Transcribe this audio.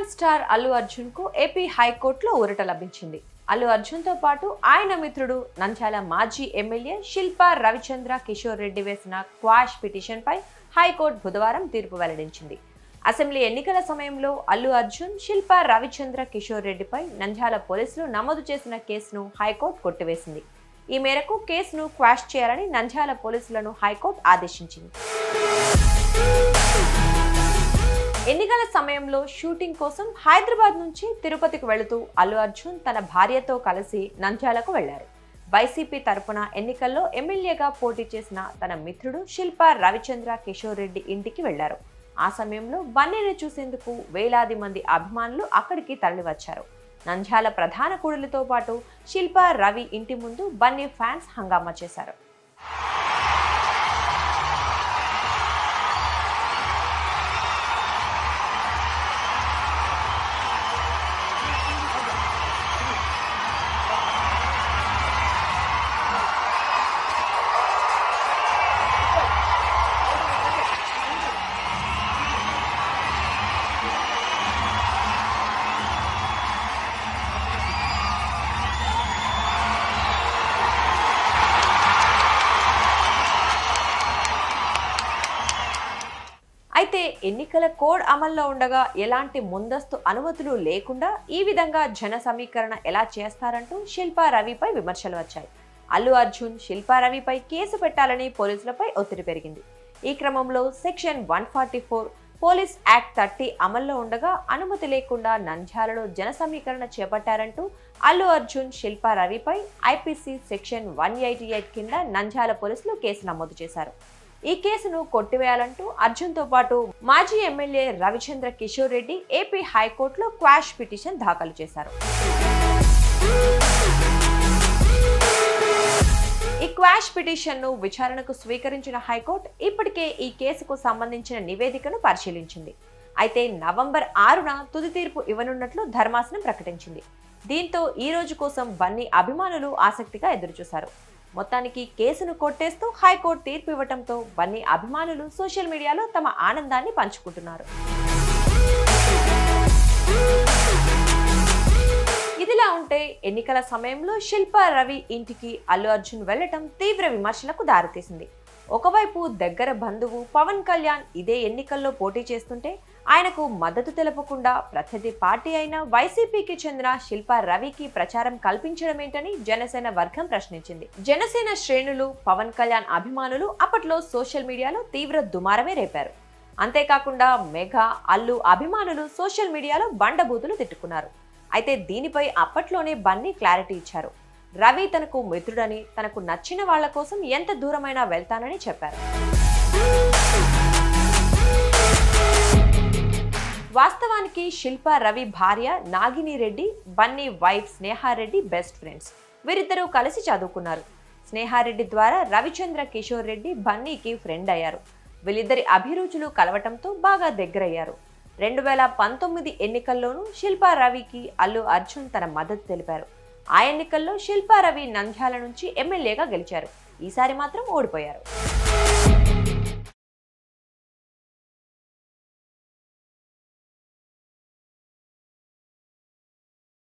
Bollywood star Allu Arjun కు AP హైకోర్టులో ఊరట లభించింది. అల్లు అర్జున్ తో పాటు ఆయన మిత్రుడు నంద్యాల మాజీ ఎమ్మెల్యే శిల్పా రవిచంద్ర కిషోర్ రెడ్డి వేసిన క్వాష్ పిటిషన్ పై హైకోర్టు బుధవారం తీర్పు వెల్లడించింది. అసెంబ్లీ ఎన్నికల సమయంలో అల్లు అర్జున్, శిల్పా రవిచంద్ర కిషోర్ రెడ్డిపై నంద్యాల పోలీసులు నమోదు చేసిన కేసును హైకోర్టు కొట్టివేసింది. ఈ మేరకు కేసును క్వాష్ చేయాలని నంద్యాల పోలీసులను హైకోర్టు ఆదేశించింది. ఎన్నికల సమయంలో షూటింగ్ కోసం హైదరాబాద్ నుంచి తిరుపతికి వెళుతూ అల్లు అర్జున్ తన భార్యతో కలిసి నంద్యాలకు వెళ్లారు. వైసీపీ తరపున ఎన్నికల్లో ఎమ్మెల్యేగా పోటీ చేసిన తన మిత్రుడు శిల్పా రవిచంద్ర కిషోర్ రెడ్డి ఇంటికి వెళ్లారు. ఆ సమయంలో బన్నీని చూసేందుకు వేలాది మంది అభిమానులు అక్కడికి తరలివచ్చారు. నంద్యాల ప్రధాన కూడలితో పాటు శిల్పా రవి ఇంటి ముందు బన్నీ ఫ్యాన్స్ హంగామా చేశారు. అయితే ఎన్నికల కోడ్ అమల్లో ఉండగా ఎలాంటి ముందస్తు అనుమతులు లేకుండా ఈ విధంగా జన సమీకరణ ఎలా చేస్తారంటూ శిల్పా రవిపై విమర్శలు వచ్చాయి. అల్లు అర్జున్, శిల్పా రవిపై కేసు పెట్టాలని పోలీసులపై ఒత్తిడి పెరిగింది. ఈ క్రమంలో సెక్షన్ 144 పోలీస్ యాక్ట్ 30 అమల్లో ఉండగా అనుమతి లేకుండా నంద్యాలలో జన సమీకరణ చేపట్టారంటూ అల్లు అర్జున్, శిల్పా రవిపై ఐపీసీ సెక్షన్ 188 కింద నంద్యాల పోలీసులు కేసు నమోదు చేశారు. ఈ కేసును కొట్టివేయాలంటూ అర్జున్ తో పాటు మాజీ ఎమ్మెల్యే రవిచంద్ర కిషోర్ రెడ్డి ఏపీ హైకోర్టులో క్వాష్ పిటిషన్ దాఖలు చేశారు. ఈ క్వాష్ పిటిషన్ ను విచారణకు స్వీకరించిన హైకోర్టు ఇప్పటికే ఈ కేసుకు సంబంధించిన నివేదికను పరిశీలించింది. అయితే నవంబర్ 6న తుది తీర్పు ఇవ్వనున్నట్లు ధర్మాసనం ప్రకటించింది. దీంతో ఈ రోజు కోసం బన్నీ అభిమానులు ఆసక్తిగా ఎదురుచూశారు. మొత్తానికి కేసును కొట్టేస్తూ హైకోర్టు తీర్పు ఇవ్వడంతో బన్నీ అభిమానులు సోషల్ మీడియాలో తమ ఆనందాన్ని పంచుకుంటున్నారు. ఇదిలా ఉంటే ఎన్నికల సమయంలో శిల్పా రవి ఇంటికి అల్లు అర్జున్ వెళ్లటం తీవ్ర విమర్శలకు దారితీసింది. ఒకవైపు దగ్గర బంధువు పవన్ కళ్యాణ్ ఇదే ఎన్నికల్లో పోటీ చేస్తుంటే ఆయనకు మద్దతు తెలపకుండా ప్రత్యర్థి పార్టీ అయిన వైసీపీకి చెందిన శిల్పా రవికి ప్రచారం కల్పించడమేంటని జనసేన వర్గం ప్రశ్నించింది. జనసేన శ్రేణులు, పవన్ కళ్యాణ్ అభిమానులు అప్పట్లో సోషల్ మీడియాలో తీవ్ర దుమారమే రేపారు. అంతేకాకుండా మెగా, అల్లు అభిమానులు సోషల్ మీడియాలో బండబూతులు తిట్టుకున్నారు. అయితే దీనిపై అప్పట్లోనే బన్నీ క్లారిటీ ఇచ్చారు. రవి తనకు మిత్రుడని, తనకు నచ్చిన వాళ్ల కోసం ఎంత దూరమైనా వెళ్తానని చెప్పారు. వాస్తవానికి శిల్పా రవి భార్య నాగిని Reddy, Bunny wife Sneha Reddy best friends. వీరిద్దరూ కలిసి చదువుకున్నారు. స్నేహారెడ్డి ద్వారా రవిచంద్ర కిషోర్ రెడ్డి బన్నీకి ఫ్రెండ్ అయ్యారు. వీళ్ళిద్దరి అభిరుచులు కలవటంతో బాగా దగ్గరయ్యారు. 2019 ఎన్నికల్లోనూ శిల్పా రవికి అల్లు అర్జున్ తన మద్దతు తెలిపారు. ఆ ఎన్నికల్లో శిల్పా రవి నంద్యాల నుంచి ఎమ్మెల్యేగా గెలిచారు. ఈసారి మాత్రం ఓడిపోయారు.